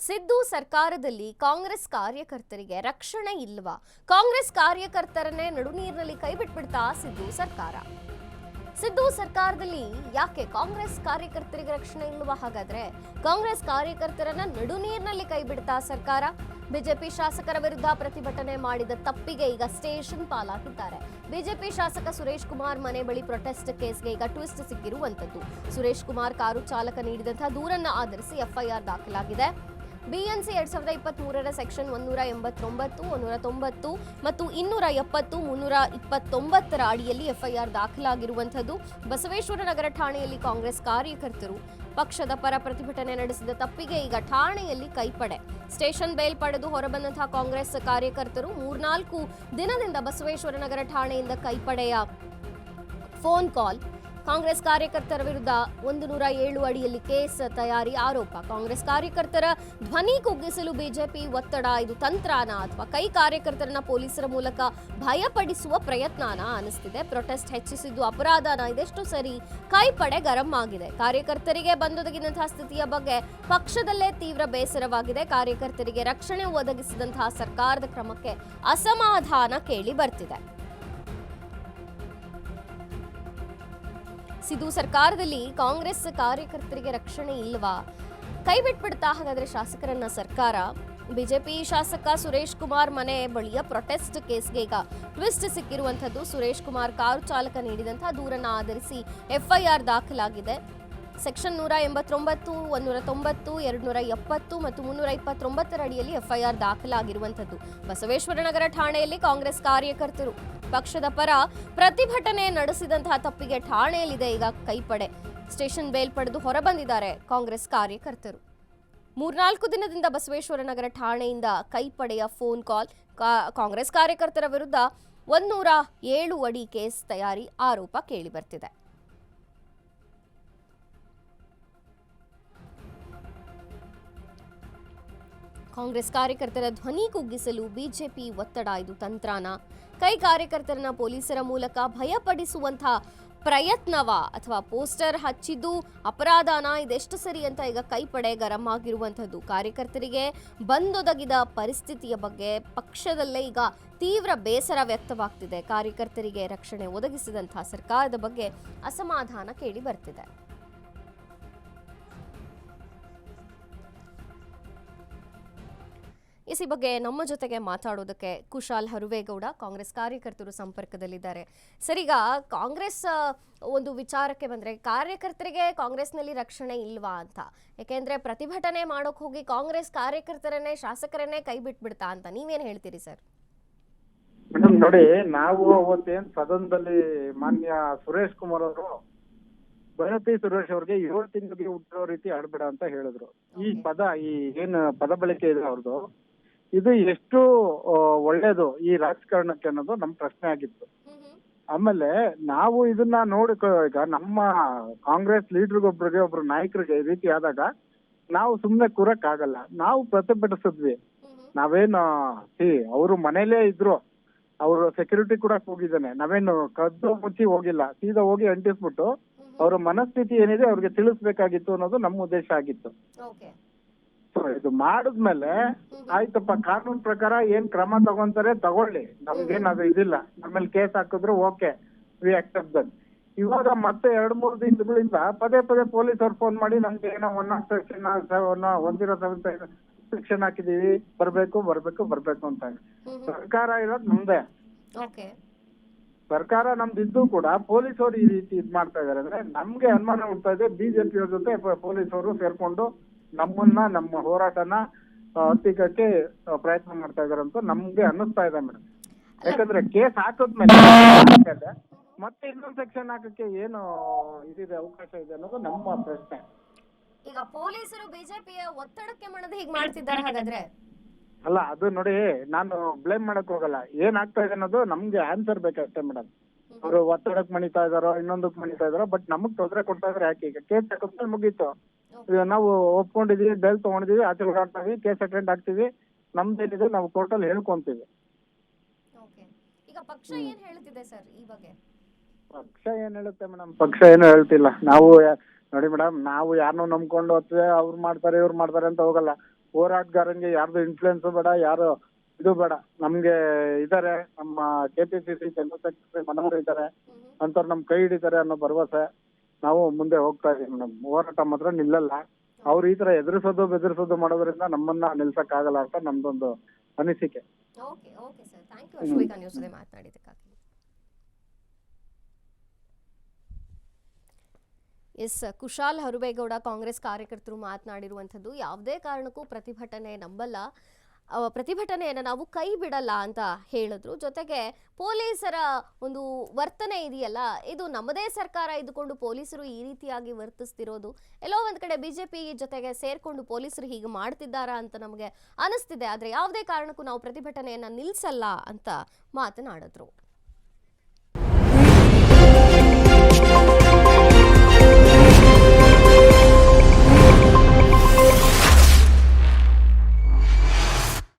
ಸಿದ್ದು ಸರ್ಕಾರದಲ್ಲಿ ಕಾಂಗ್ರೆಸ್ ಕಾರ್ಯಕರ್ತರಿಗೆ ರಕ್ಷಣೆ ಇಲ್ವಾ? ಕಾಂಗ್ರೆಸ್ ಕಾರ್ಯಕರ್ತರನ್ನೇ ನಡುನೀರಿನಲ್ಲಿ ಕೈಬಿಟ್ಬಿಡ್ತಾ ಸಿದ್ದು ಸರ್ಕಾರ. ಸಿದ್ದು ಸರ್ಕಾರದಲ್ಲಿ ಯಾಕೆ ಕಾಂಗ್ರೆಸ್ ಕಾರ್ಯಕರ್ತರಿಗೆ ರಕ್ಷಣೆ ಇಲ್ವಾ? ಹಾಗಾದ್ರೆ ಕಾಂಗ್ರೆಸ್ ಕಾರ್ಯಕರ್ತರನ್ನ ನಡುನೀರಿನಲ್ಲಿ ಕೈಬಿಡ್ತಾ ಸರ್ಕಾರ. ಬಿಜೆಪಿ ಶಾಸಕರ ವಿರುದ್ಧ ಪ್ರತಿಭಟನೆ ಮಾಡಿದ ತಪ್ಪಿಗೆ ಈಗ ಸ್ಟೇಷನ್ ಪಾಲಾಗಿದ್ದಾರೆ. ಬಿಜೆಪಿ ಶಾಸಕ ಸುರೇಶ್ ಕುಮಾರ್ ಮನೆ ಬಳಿ ಪ್ರೊಟೆಸ್ಟ್ ಕೇಸ್ಗೆ ಈಗ ಟ್ವಿಸ್ಟ್ ಸಿಕ್ಕಿರುವಂತದ್ದು. ಸುರೇಶ್ ಕುಮಾರ್ ಕಾರು ಚಾಲಕ ನೀಡಿದಂತಹ ದೂರನ್ನ ಆಧರಿಸಿ ಎಫ್ಐಆರ್ ದಾಖಲಾಗಿದೆ. ಬಿಎನ್ಸಿ 2023 ಸೆಕ್ಷನ್ 189, 190 ಮತ್ತು 270, 329 ಅಡಿಯಲ್ಲಿ ಎಫ್ಐಆರ್ ದಾಖಲಾಗಿರುವಂತದ್ದು. ಬಸವೇಶ್ವರ ನಗರ ಠಾಣೆಯಲ್ಲಿ ಕಾಂಗ್ರೆಸ್ ಕಾರ್ಯಕರ್ತರು ಪಕ್ಷದ ಪರ ಪ್ರತಿಭಟನೆ ನಡೆಸಿದ ತಪ್ಪಿಗೆ ಈಗ ಠಾಣೆಯಲ್ಲಿ ಕೈಪಡೆ. ಸ್ಟೇಷನ್ ಬೇಲ್ ಪಡೆದು ಹೊರಬಂದಂತಹ ಕಾಂಗ್ರೆಸ್ ಕಾರ್ಯಕರ್ತರು 3-4 ದಿನದಿಂದ ಬಸವೇಶ್ವರ ನಗರ ಠಾಣೆಯಿಂದ ಕೈಪಡೆಯ ಫೋನ್ ಕಾಲ್. ಕಾಂಗ್ರೆಸ್ ಕಾರ್ಯಕರ್ತರ ವಿರುದ್ಧ 107 ಅಡಿಯಲ್ಲಿ ಕೇಸ್ ತಯಾರಿ ಆರೋಪ. ಕಾಂಗ್ರೆಸ್ ಕಾರ್ಯಕರ್ತರ ಧ್ವನಿ ಕುಗ್ಗಿಸಲು ಬಿಜೆಪಿ ಒತ್ತಡ, ಇದು ತಂತ್ರನ ಅಥವಾ ಕೈ ಕಾರ್ಯಕರ್ತರನ್ನ ಪೊಲೀಸರ ಮೂಲಕ ಭಯಪಡಿಸುವ ಪ್ರಯತ್ನನ ಅನಿಸ್ತಿದೆ. ಪ್ರೊಟೆಸ್ಟ್ ಹೆಚ್ಚಿಸಿದ್ದು ಅಪರಾಧನ, ಇದೆಷ್ಟು ಸರಿ? ಕೈಪಡೆ ಗರಂ ಆಗಿದೆ. ಕಾರ್ಯಕರ್ತರಿಗೆ ಬಂದೊದಗಿದಂತಹ ಸ್ಥಿತಿಯ ಬಗ್ಗೆ ಪಕ್ಷದಲ್ಲೇ ತೀವ್ರ ಬೇಸರವಾಗಿದೆ. ಕಾರ್ಯಕರ್ತರಿಗೆ ರಕ್ಷಣೆ ಒದಗಿಸಿದಂತಹ ಸರ್ಕಾರದ ಕ್ರಮಕ್ಕೆ ಅಸಮಾಧಾನ ಕೇಳಿ ಬರ್ತಿದೆ. ಸಿದ್ದು ಸರ್ಕಾರದಲ್ಲಿ ಕಾಂಗ್ರೆಸ್ ಕಾರ್ಯಕರ್ತರಿಗೆ ರಕ್ಷಣೆ ಇಲ್ವಾ? ಕೈ ಬಿಟ್ಬಿಡ್ತಾ ಹಾಗಾದ್ರೆ ಶಾಸಕರನ್ನ ಸರ್ಕಾರ? ಬಿಜೆಪಿ ಶಾಸಕ ಸುರೇಶ್ ಕುಮಾರ್ ಮನೆ ಬಳಿಯ ಪ್ರೊಟೆಸ್ಟ್ ಕೇಸ್ಗೆ ಈಗ ಟ್ವಿಸ್ಟ್ ಸಿಕ್ಕಿರುವಂತದ್ದು. ಸುರೇಶ್ ಕುಮಾರ್ ಕಾರು ಚಾಲಕ ನೀಡಿದಂತಹ ದೂರನ್ನ ಆಧರಿಸಿ ಎಫ್ಐಆರ್ ದಾಖಲಾಗಿದೆ. ಸೆಕ್ಷನ್ 189, 190, 270 ಮತ್ತು 329 ಅಡಿಯಲ್ಲಿ ಎಫ್ಐಆರ್ ದಾಖಲಾಗಿರುವಂತದ್ದು. ಬಸವೇಶ್ವರ ನಗರ ಠಾಣೆಯಲ್ಲಿ ಕಾಂಗ್ರೆಸ್ ಕಾರ್ಯಕರ್ತರು ಪಕ್ಷದ ಪರ ಪ್ರತಿಭಟನೆ ನಡೆಸಿದಂತಹ ತಪ್ಪಿಗೆ ಠಾಣೆಯಲ್ಲಿದೆ ಈಗ ಕೈಪಡೆ. ಸ್ಟೇಷನ್ ಬೇಲ್ ಪಡೆದು ಹೊರಬಂದಿದ್ದಾರೆ ಕಾಂಗ್ರೆಸ್ ಕಾರ್ಯಕರ್ತರು. 3-4 ದಿನದಿಂದ ಬಸವೇಶ್ವರ ನಗರ ಠಾಣೆಯಿಂದ ಕೈಪಡೆಯ ಫೋನ್ ಕಾಲ್. ಕಾಂಗ್ರೆಸ್ ಕಾರ್ಯಕರ್ತರ ವಿರುದ್ಧ 107 ಅಡಿ ಕೇಸ್ ತಯಾರಿ ಆರೋಪ ಕೇಳಿ ಬರ್ತಿದೆ. ಕಾಂಗ್ರೆಸ್ ಕಾರ್ಯಕರ್ತರ ಧ್ವನಿ ಕುಗ್ಗಿಸಲು ಬಿಜೆಪಿ ಒತ್ತಡ, ಇದು ತಂತ್ರನ? ಕೈ ಕಾರ್ಯಕರ್ತರನ್ನ ಪೊಲೀಸರ ಮೂಲಕ ಭಯಪಡಿಸುವಂತಹ ಪ್ರಯತ್ನವಾ ಅಥವಾ ಪೋಸ್ಟರ್ ಹಚ್ಚಿದ್ದು ಅಪರಾಧನ, ಇದೆಷ್ಟು ಸರಿ ಅಂತ ಈಗ ಕೈಪಡೆ ಗರಂ ಆಗಿರುವಂಥದ್ದು. ಕಾರ್ಯಕರ್ತರಿಗೆ ಬಂದೊದಗಿದ ಪರಿಸ್ಥಿತಿಯ ಬಗ್ಗೆ ಪಕ್ಷದಲ್ಲೇ ಈಗ ತೀವ್ರ ಬೇಸರ ವ್ಯಕ್ತವಾಗ್ತಿದೆ. ಕಾರ್ಯಕರ್ತರಿಗೆ ರಕ್ಷಣೆ ಒದಗಿಸಿದಂತಹ ಸರ್ಕಾರದ ಬಗ್ಗೆ ಅಸಮಾಧಾನ ಕೇಳಿ ಬರ್ತಿದೆ. ಈ ಬಗ್ಗೆ ನಮ್ಮ ಜೊತೆಗೆ ಮಾತಾಡೋದಕ್ಕೆ ಕುಶಾಲ್ ಹರುವೇಗೌಡ, ಕಾಂಗ್ರೆಸ್ ಕಾರ್ಯಕರ್ತರು ಸಂಪರ್ಕದಲ್ಲಿದ್ದಾರೆ. ಸರಿಗ ಕಾಂಗ್ರೆಸ್ ಒಂದು ವಿಚಾರಕ್ಕೆ ಬಂದ್ರೆ, ಕಾರ್ಯಕರ್ತರಿಗೆ ಕಾಂಗ್ರೆಸ್ನಲ್ಲಿ ರಕ್ಷಣೆ ಇಲ್ವಾ ಅಂತ. ಯಾಕೆಂದ್ರೆ ಪ್ರತಿಭಟನೆ ಮಾಡೋಕ್ ಹೋಗಿ ಕಾಂಗ್ರೆಸ್ ಕಾರ್ಯಕರ್ತರನ್ನೇ ಶಾಸಕರನ್ನೇ ಕೈ ಬಿಟ್ಬಿಡ್ತಾ ಅಂತ ನೀವೇನ್ ಹೇಳ್ತೀರಿ ಸರ್? ಮೇಡಮ್ ನೋಡಿ, ನಾವು ಅವತ್ತೇನ್ ಸದನದಲ್ಲಿ ಮಾನ್ಯ ಸುರೇಶ್ ಕುಮಾರ್ ಅವರು ಭರತಿ ಸುರೇಶ್ ಅವ್ರಿಗೆ 7 ತಿಂಗಳಿಗೆ ಹುಟ್ಟಿರೋ ರೀತಿ ಆಡ್ಬೇಡ ಅಂತ ಹೇಳಿದ್ರು. ಈ ಪದ, ಈ ಏನ್ ಪದ ಬಳಕೆ ಇದೆ ಅವ್ರದ್ದು, ಇದು ಎಷ್ಟು ಒಳ್ಳೇದು ಈ ರಾಜಕಾರಣಕ್ಕೆ ಅನ್ನೋದು ನಮ್ ಪ್ರಶ್ನೆ ಆಗಿತ್ತು. ಆಮೇಲೆ ನಾವು ಇದನ್ನ ಈಗ ನಮ್ಮ ಕಾಂಗ್ರೆಸ್ ಲೀಡರ್ಗೊಬ್ರಿಗೆ, ಒಬ್ರು ನಾಯಕರಿಗೆ ಈ ರೀತಿ ಆದಾಗ ನಾವು ಸುಮ್ನೆ ಕೂರಕ್ ಆಗಲ್ಲ. ನಾವು ಪ್ರತಿಭಟಿಸಿದ್ವಿ. ನಾವೇನು ಅವರು ಮನೇಲೇ ಇದ್ರು, ಅವರು ಸೆಕ್ಯೂರಿಟಿ ಕೂಡ ಹೋಗಿದ್ದಾನೆ, ನಾವೇನು ಕದ್ದು ಮುಚ್ಚಿ ಹೋಗಿಲ್ಲ, ಸೀದಾ ಹೋಗಿ ಅಂಟಿಸ್ಬಿಟ್ಟು ಅವ್ರ ಮನಸ್ಥಿತಿ ಏನಿದೆ ಅವ್ರಿಗೆ ತಿಳಿಸ್ಬೇಕಾಗಿತ್ತು ಅನ್ನೋದು ನಮ್ಮ ಉದ್ದೇಶ ಆಗಿತ್ತು. ಇದು ಮಾಡಿದ್ಮೇಲೆ ಆಯ್ತಪ್ಪ, ಕಾನೂನು ಪ್ರಕಾರ ಏನ್ ಕ್ರಮ ತಗೊಂತಾರೆ ತಗೊಳ್ಳಿ, ನಮ್ಗೇನ್ ಅದು ಇದಿಲ್ಲ, ನಮ್ಮಲ್ಲಿ ಕೇಸ್ ಹಾಕಿದ್ರು ಓಕೆ, ವಿ ಅಕ್ಸೆಪ್ಟ್ ದಟ್. ಇವಾಗ ಮತ್ತೆ 2-3 ದಿನಗಳಿಂದ ಪದೇ ಪದೇ ಪೊಲೀಸ್ ಅವ್ರು ಫೋನ್ ಮಾಡಿ ನಮ್ಗೆ ಏನೋ 107 ಸೆಕ್ಷನ್ ಹಾಕಿದೀವಿ, ಬರ್ಬೇಕು ಅಂತ. ಸರ್ಕಾರ ಇರೋದು ನಮ್ದೇ, ಸರ್ಕಾರ ನಮ್ದಿದ್ದು ಕೂಡ ಪೊಲೀಸ್ ಅವರು ಈ ರೀತಿ ಇದ್ ಮಾಡ್ತಾ ಇದಾರೆ ಅಂದ್ರೆ ನಮ್ಗೆ ಅನುಮಾನ ಉಂಟಾ ಇದೆ. ಬಿಜೆಪಿ ಅವ್ರ ಜೊತೆ ಪೊಲೀಸ್ ಅವರು ಸೇರ್ಕೊಂಡು ನಮ್ಮ ಹೋರಾಟನ ಹತ್ತಿಕ್ಕಕ್ಕೆ ಪ್ರಯತ್ನ ಮಾಡ್ತಾ ಇದಾರೆ ಅಂತ ನಮ್ಗೆ ಅನ್ನಿಸ್ತಾ ಇದೆ ಮೇಡಮ್. ಯಾಕಂದ್ರೆ ಕೇಸ್ ಹಾಕದ್ಮೇಲೆ ಮತ್ತೆ ಇನ್ನೊಂದು ಸೆಕ್ಷನ್ ಹಾಕಕ್ಕೆ ಏನು ಇದಿದೆ, ಅವಕಾಶ ಇದೆ ಅನ್ನೋದು ನಮ್ಮ ಪ್ರಶ್ನೆ. ಈಗ ಪೊಲೀಸರು ಬಿಜೆಪಿಯ ಒತ್ತಡಕ್ಕೆ ಮಣದ ಹೀಗೆ ಮಾಡ್ತಿದ್ದಾರೆ ಹಾಗಾದ್ರೆ? ಅಲ್ಲ, ಅದು ನೋಡಿ, ನಾನು ಬ್ಲೇಮ್ ಮಾಡಕ್ ಹೋಗಲ್ಲ. ಏನ್ ಆಗ್ತಾ ಇದೆ ಅನ್ನೋದು ನಮ್ಗೆ ಆನ್ಸರ್ ಬೇಕಷ್ಟೇ ಮೇಡಮ್. ಅವರು ಒತ್ತಡಕ್ ಮಣಿತಾ ಇದಾರೋ, ಇನ್ನೊಂದಕ್ ಮಣಿತಾ ಇದಾರೋ, ಬಟ್ ನಮಗ್ ತೊಂದರೆ ಕೊಡ್ತಾ ಇದ್ರೆ ಯಾಕೆ? ಈಗ ಕೇಸ್ ಹಾಕಿದ್ಮೇಲೆ ಮುಗೀತು, ನಾವು ಒಪ್ಕೊಂಡಿದೀವಿ, ಬೇಲ್ ತಗೊಂಡಿದೀವಿ, ಆಚೆ ಓಡಾಡ್ತೀವಿ, ಕೇಸ್ ಅಟೆಂಡ್ ಆಗ್ತೀವಿ, ನಮ್ದೇನಿದೆ ನಾವು ಕೋರ್ಟಲ್ಲಿ ಹೇಳ್ಕೊಂತೀವಿ. ಈಗ ಪಕ್ಷ ಏನ್ ಹೇಳ್ತಿದೆ ಸರ್ ಈ ಬಗ್ಗೆ? ಪಕ್ಷ ಏನ್ ಹೇಳುತ್ತೆ ಮೇಡಮ್? ಪಕ್ಷ ಏನು ಹೇಳ್ತಿಲ್ಲ. ನಾವು ನೋಡಿ ಮೇಡಮ್, ನಾವು ಯಾರನ್ನೂ ನಂಬ್ಕೊಂಡು ಹೋಗ್ತೇವೆ, ಅವ್ರು ಮಾಡ್ತಾರೆ ಇವ್ರು ಮಾಡ್ತಾರೆ ಅಂತ ಹೋಗಲ್ಲ. ಹೋರಾಟಗಾರಂಗೆ ಯಾರ್ದು ಇನ್ಫ್ಲೂಯೆನ್ಸ್ ಬೇಡ, ಯಾರು ಇದು ಬೇಡ. ನಮ್ಗೆ ಇದಾರೆ, ನಮ್ಮ KPCC ಜನರಲ್ ಸೆಕ್ರೆಟರಿ ಮನೋಹರ್ ಇದ್ದಾರೆ, ಅಂತವ್ರು ನಮ್ ಕೈ ಹಿಡಿತಾರೆ ಅನ್ನೋ ಭರವಸೆ ನಾವು ಮುಂದೆ ಹೋಗ್ತಾ ಇದೀವಿ ಮೇಡಮ್. ಹೋರಾಟ ಮಾತ್ರ ನಿಲ್ಲಲ್ಲ. ಅವ್ರು ಈ ತರ ಎದುರಿಸೋದು ಬೆದರಿಸೋದು ಮಾಡೋದ್ರಿಂದ ನಮ್ಮನ್ನ ನಿಲ್ಸಕ್ ಆಗಲ್ಲ ಅಂತ ನಮ್ದೊಂದು ಅನಿಸಿಕೆ. Okay okay sir, thank you Ashwika news ಜೊತೆ ಮಾತನಾಡಿದ್ದಕ್ಕಾಗಿ. ಎಸ್, ಕುಶಾಲ್ ಹರುಬೇಗೌಡ ಕಾಂಗ್ರೆಸ್ ಕಾರ್ಯಕರ್ತರು ಮಾತನಾಡಿರುವಂಥದ್ದು. ಯಾವುದೇ ಕಾರಣಕ್ಕೂ ಪ್ರತಿಭಟನೆ ನಂಬಲ್ಲ, ಪ್ರತಿಭಟನೆಯನ್ನು ನಾವು ಕೈ ಬಿಡಲ್ಲ ಅಂತ ಹೇಳಿದ್ರು. ಜೊತೆಗೆ ಪೊಲೀಸರ ಒಂದು ವರ್ತನೆ ಇದೆಯಲ್ಲ, ಇದು ನಮ್ಮದೇ ಸರ್ಕಾರ ಇದ್ದುಕೊಂಡು ಪೊಲೀಸರು ಈ ರೀತಿಯಾಗಿ ವರ್ತಿಸ್ತಿರೋದು, ಎಲ್ಲೋ ಒಂದ್ ಕಡೆ ಬಿಜೆಪಿ ಜೊತೆಗೆ ಸೇರ್ಕೊಂಡು ಪೊಲೀಸರು ಹೀಗೆ ಮಾಡ್ತಿದ್ದಾರಾ ಅಂತ ನಮಗೆ ಅನಿಸ್ತಿದೆ. ಆದರೆ ಯಾವುದೇ ಕಾರಣಕ್ಕೂ ನಾವು ಪ್ರತಿಭಟನೆಯನ್ನ ನಿಲ್ಲಿಸಲ್ಲ ಅಂತ ಮಾತನಾಡಿದ್ರು.